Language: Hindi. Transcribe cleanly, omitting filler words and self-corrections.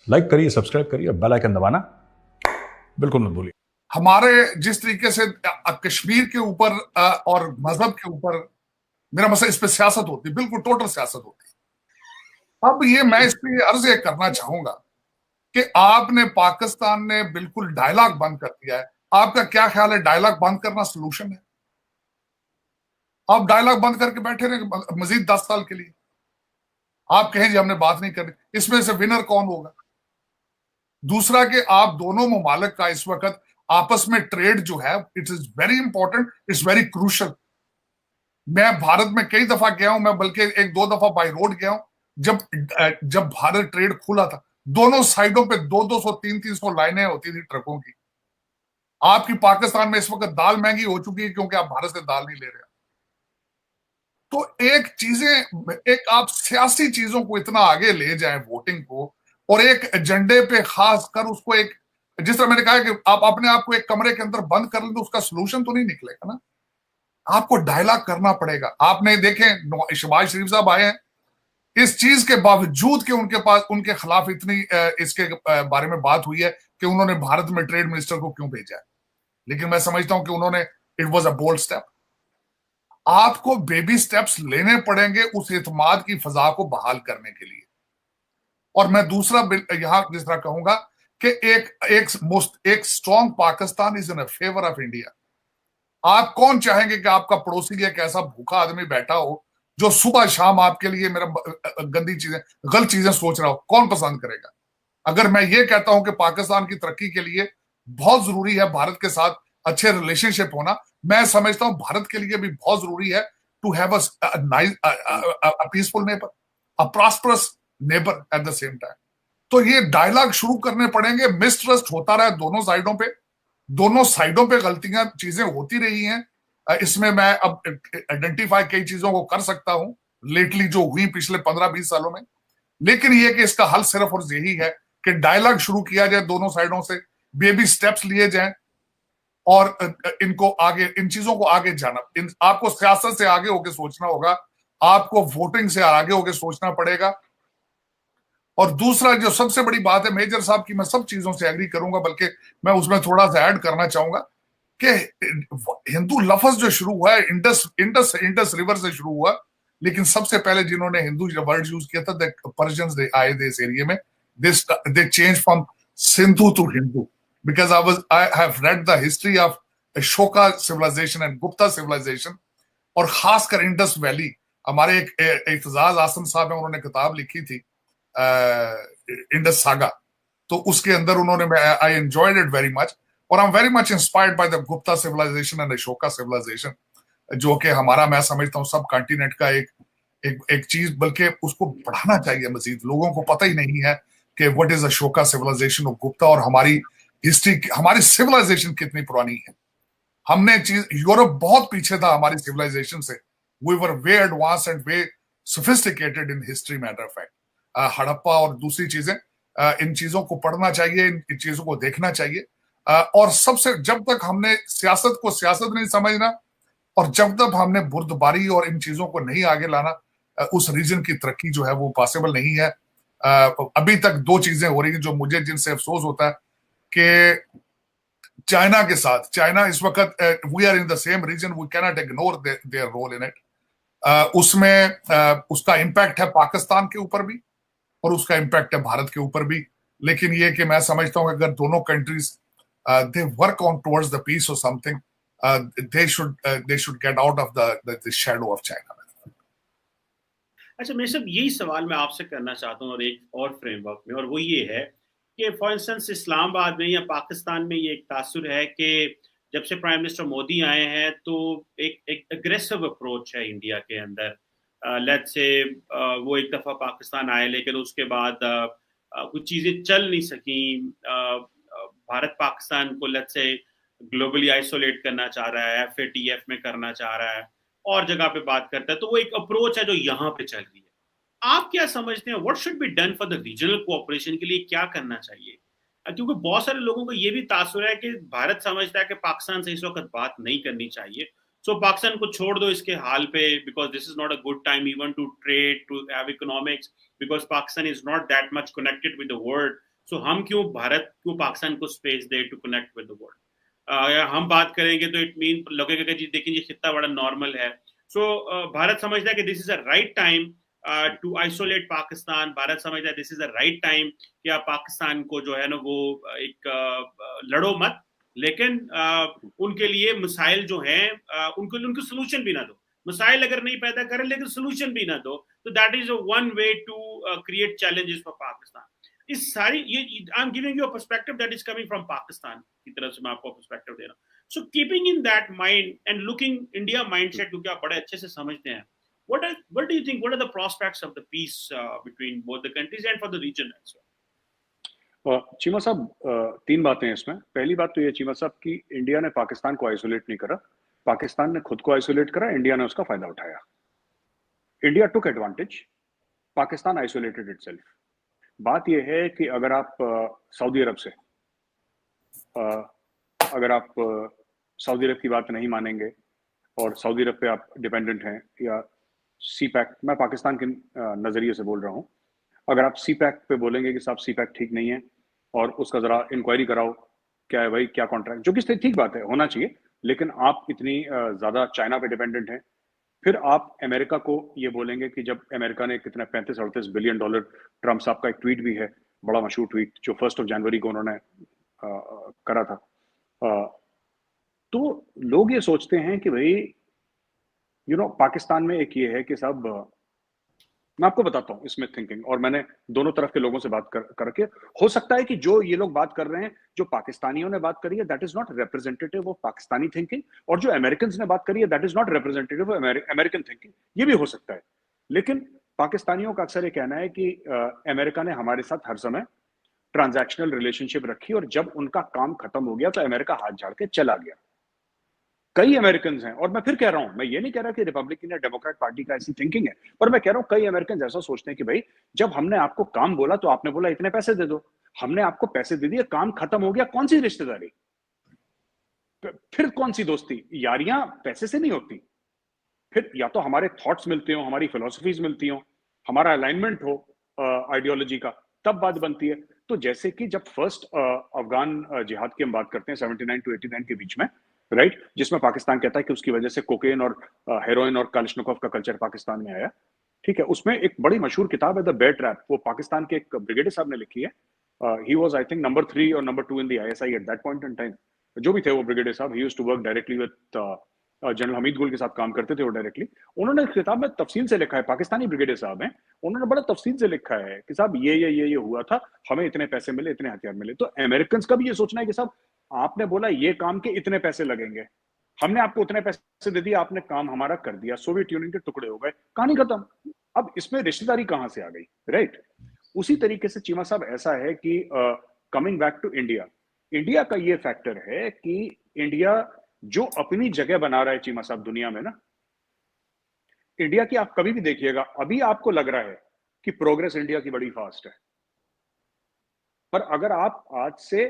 लाइक करिए, सब्सक्राइब करिए, बेल आइकन दबाना बिल्कुल मत भूलिए। हमारे जिस तरीके से कश्मीर के ऊपर और मजहब के ऊपर मेरा मसला, इस पे सियासत होती है, बिल्कुल टोटल सियासत होती है। अब ये मैं इस पे अर्ज ये करना चाहूंगा कि आपने, पाकिस्तान ने बिल्कुल डायलॉग बंद कर दिया है। आपका क्या ख्याल है, डायलॉग बंद करना सोल्यूशन है? आप डायलॉग बंद करके बैठे रहे मजीद 10 साल के लिए, आप कहें जी हमने बात नहीं करनी, इसमें से विनर कौन होगा? दूसरा कि आप दोनों ममालिक का इस वक्त आपस में ट्रेड जो है, it is very important, it's very crucial. मैं भारत में कई दफा गया हूं, मैं बल्कि 1-2 दफा बाई रोड गया हूं। जब भारत ट्रेड खुला था, दोनों साइडों पे 200-200, 300-300 लाइनें होती थी ट्रकों की। आपकी पाकिस्तान में इस वक्त दाल महंगी हो चुकी है क्योंकि आप भारत से दाल नहीं ले रहे। तो एक आप सियासी चीजों को इतना आगे ले जाएं, वोटिंग को, और एक एजेंडे पे खास कर उसको एक, जिस तरह मैंने कहा कि आप अपने आप को एक कमरे के अंदर बंद कर लें तो उसका सोल्यूशन तो नहीं निकलेगा ना। आपको डायलॉग करना पड़ेगा। आपने देखें शहबाज शरीफ साहब आए हैं, इस चीज के बावजूद कि उनके पास उनके खिलाफ इतनी इसके बारे में बात हुई है कि उन्होंने भारत में ट्रेड मिनिस्टर को क्यों भेजा है, लेकिन मैं समझता हूं कि उन्होंने, it was a bold step. आपको बेबी स्टेप्स लेने पड़ेंगे उस इत्मीनान की फजा को बहाल करने के लिए। और मैं दूसरा यहां जिस तरह कहूंगा कि एक strong Pakistan is in favour of India. आप कौन चाहेंगे कि आपका पड़ोसी एक ऐसा भूखा आदमी बैठा हो जो सुबह शाम आपके लिए मेरा गंदी चीजें, गलत चीजें सोच रहा हो? कौन पसंद करेगा? अगर मैं ये कहता हूं कि पाकिस्तान की तरक्की के लिए बहुत जरूरी है भारत के साथ अच्छे रिलेशनशिप होना, मैं समझता हूं भारत के लिए भी बहुत जरूरी है to have a peaceful neighbour, a prosperous neighbour at the same time. तो ये डायलॉग शुरू करने पड़ेंगे। मिसट्रस्ट होता रहा दोनों साइडों पे, दोनों साइडों पे गलतियां चीजें होती रही हैं। इसमें मैं अब आइडेंटिफाई कई चीजों को कर सकता हूं लेटली जो हुई पिछले 15-20 सालों में। लेकिन ये कि इसका हल सिर्फ और यही है कि डायलॉग शुरू किया जाए दोनों साइडों से, बेबी स्टेप्स लिए जाएं, और इनको आगे, इन चीजों को आगे जाना, आपको सियासत से आगे होकर सोचना होगा, आपको वोटिंग से आगे होकर सोचना पड़ेगा। और दूसरा जो सबसे बड़ी बात है मेजर साहब की, मैं सब चीजों से एग्री करूंगा, बल्कि मैं उसमें थोड़ा सा ऐड करना चाहूंगा कि हिंदू लफ्ज जो शुरू हुआ है इंडस इंडस इंडस रिवर से शुरू हुआ, लेकिन सबसे पहले जिन्होंने हिंदू वर्ड यूज किया था पर्शियंस आए थे इस एरिया में। They change from Sindhu to Hindu, because I have read the history of Ashoka civilisation and Gupta civilisation, और खासकर इंडस वैली। हमारे एक इत्जाज आसम साहब है, उन्होंने किताब लिखी थी इंडस सागा, तो उसके अंदर उन्होंने, I enjoyed it very much, और I am very much inspired by the Gupta civilisation and Ashoka civilisation, जो कि हमारा, मैं समझता हूँ, सब कॉन्टिनेंट का एक चीज, बल्कि उसको बढ़ाना चाहिए मजीद। लोगों को पता ही नहीं है कि what is Ashoka civilisation of Gupta, और हमारी हिस्ट्री, हमारी सिविलाइजेशन कितनी पुरानी है। हमने चीज, यूरोप बहुत पीछे था हमारी सिविलाइजेशन से। We were very advance and very sophisticated in history, matter of fact. Harappa और दूसरी चीजें, इन चीजों को पढ़ना चाहिए, इन चीजों को देखना चाहिए। और सबसे, जब तक हमने सियासत को सियासत नहीं समझना, और जब तक हमने बुर्दबारी और इन चीजों को नहीं आगे लाना, उस रीजन की तरक्की जो है वो पॉसिबल नहीं है। अभी तक दो चीजें हो रही हैं जो मुझे, जिनसे अफसोस होता है कि चाइना के साथ, चाइना इस वक्त, we are in the same region, we can not ignore their role in it. उसमें उसका इम्पैक्ट है पाकिस्तान के ऊपर भी, और उसका इम्पैक्ट है भारत के ऊपर भी। लेकिन ये कि मैं समझता हूं कि अगर दोनों countries they work on towards the peace और something, they should get out of the shadow of China. अच्छा, मैं सब यही सवाल मैं आपसे करना चाहता हूँ और एक और फ्रेमवर्क में, और वो ये है कि फॉर इंस्टेंस इस्लामाबाद में या पाकिस्तान में ये एक तासुर है कि जब से प्राइम मिनिस्टर मोदी आए हैं तो एक अग्रेसिव अप्रोच है इंडिया के अंदर। लेट्स से वो एक दफ़ा पाकिस्तान आए, लेकिन उसके बाद कुछ चीज़ें चल नहीं सकी। भारत पाकिस्तान को लेट्स से ग्लोबली आइसोलेट करना चाह रहा है, FATF में करना चाह रहा है, और जगह पे बात करता है। तो वो एक अप्रोच है जो यहाँ पे चल रही है। आप क्या समझते हैं, what should be done for the regional cooperation के लिए क्या करना चाहिए? क्योंकि बहुत सारे लोगों को ये भी तासुर है कि भारत समझता है कि पाकिस्तान से इस वक्त बात नहीं करनी चाहिए, सो पाकिस्तान को छोड़ दो इसके हाल पे, because this is not a good time even to trade, to have economics, because Pakistan is not that much connected with the world, so हम क्यों भारत क्यों पाकिस्तान को स्पेस दे to connect with the world. हम बात करेंगे तो इट मीन लगेगा कि जी देखिए ये कितना बड़ा नॉर्मल है। सो भारत समझता है कि this is a right time to isolate Pakistan. Bharat समझता है this is the right time कि आप पाकिस्तान को जो है ना वो एक लड़ो मत, लेकिन उनके लिए मिसाइल जो हैं उनको सोल्यूशन भी ना दो। मिसाइल अगर नहीं पैदा करें लेकिन सोल्यूशन भी ना दो, तो that is one way to create challenges for Pakistan. इस सारी ये I am giving you a perspective that is coming from Pakistan की तरफ से मैं आपको पर्सपेक्टिव दे रहा हूँ। So keeping in that mind and looking India mindset, क्योंकि आप बड़े अच्छे से समझते हैं, what do you think, what are the prospects of the peace between both the countries and for the region as well? Cheema साहब, तीन बातें हैं इसमें। पहली बात तो ये चीमा साहब कि इंडिया ने पाकिस्तान को आइसोलेट नहीं करा, पाकिस्तान ने खुद को आइसोलेट करा, इंडिया ने उसका फायदा उठाया। इंडिया टुक एडवांटेज, पाकिस्तान आइसोलेटेड इटसेल्फ। बात यह है कि अगर आप सऊदी अरब से अगर आप सऊदी अरब की बात नहीं मानेंगे और सऊदी अरब पे आप डिपेंडेंट हैं, या सी पैक, मैं पाकिस्तान के नज़रिए से बोल रहा हूँ, अगर आप सी पैक पे बोलेंगे कि साहब सी पैक ठीक नहीं है और उसका ज़रा इंक्वायरी कराओ, क्या है भाई, क्या कॉन्ट्रैक्ट, जो कि ठीक बात है, होना चाहिए, लेकिन आप इतनी ज़्यादा चाइना पे डिपेंडेंट हैं। फिर आप अमेरिका को ये बोलेंगे कि जब अमेरिका ने कितना 35-38 बिलियन डॉलर, ट्रम्प साहब का एक ट्वीट भी है, बड़ा मशहूर ट्वीट, जो 1 जनवरी को उन्होंने करा था, तो लोग ये सोचते हैं कि भाई पाकिस्तान में एक ये है कि साहब, मैं आपको बताता हूँ इसमें थिंकिंग, और मैंने दोनों तरफ के लोगों से बात करके, हो सकता है कि जो ये लोग बात कर रहे हैं, जो पाकिस्तानियों ने बात करी है, that is not representative of Pakistani thinking, और जो अमेरिकन ने बात करी है, that is not representative of American thinking. ये भी हो सकता है, लेकिन पाकिस्तानियों का अक्सर ये कहना है कि अमेरिका ने हमारे साथ हर समय ट्रांजैक्शनल रिलेशनशिप रखी, और जब उनका काम खत्म हो गया तो अमेरिका हाथ झाड़ के चला गया। कई अमेरिकन हैं, और मैं फिर कह रहा हूं, मैं ये नहीं कह रहा कि रिपब्लिकन या डेमोक्रेट पार्टी का ऐसी थिंकिंग है, पर मैं कह रहा हूं कई अमेरिकन ऐसा सोचते हैं कि भाई जब हमने आपको काम बोला तो आपने बोला इतने पैसे दे दो, हमने आपको पैसे दे दिए, काम खत्म हो गया, कौन सी रिश्तेदारी, फिर कौन सी दोस्ती? यारियां पैसे से नहीं होती। फिर या तो हमारे थॉट्स मिलते हो, हमारी फिलोसफीज मिलती हो, हमारा अलाइनमेंट हो आइडियोलॉजी का, तब बात बनती है। तो जैसे कि जब फर्स्ट अफगान जिहाद की हम बात करते हैं 79 to 89 के बीच में, राइट, जिसमें पाकिस्तान कहता है कि उसकी वजह से कोकेन और हेरोइन और कालिशनिकोव का कल्चर पाकिस्तान में आया, ठीक है, उसमें एक बड़ी मशहूर किताब है द बेयर ट्रैप, वो पाकिस्तान के एक ब्रिगेडियर साहब ने लिखी है। He was I think number 3 और number 2 in the ISI at that point in time. जो भी थे वो ब्रिगेडियर साहब, he used to work directly with general Hamid Gul के साथ काम करते थे वो डायरेक्टली। उन्होंने किताब में तफसील से लिखा है, पाकिस्तानी ब्रिगेडियर साहब हैं, उन्होंने बड़ा तफसील से लिखा है कि साहब ये हुआ था, हमें इतने पैसे मिले, इतने हथियार मिले। तो अमेरिकन का भी ये सोचना है कि साहब आपने बोला ये काम के इतने पैसे लगेंगे, हमने आपको उतने पैसे दे दिए, आपने काम हमारा कर दिया, सोवियत यूनियन के टुकड़े हो गए, कहानी खत्म। अब इसमें रिश्तेदारी कहां से आ गई, राइट? उसी तरीके से चीमा साहब ऐसा है कि coming back to India, India का ये फैक्टर है कि इंडिया जो अपनी जगह बना रहा है चीमा साहब दुनिया में ना, इंडिया की आप कभी भी देखिएगा, अभी आपको लग रहा है कि प्रोग्रेस इंडिया की बड़ी फास्ट है, पर अगर आप आज से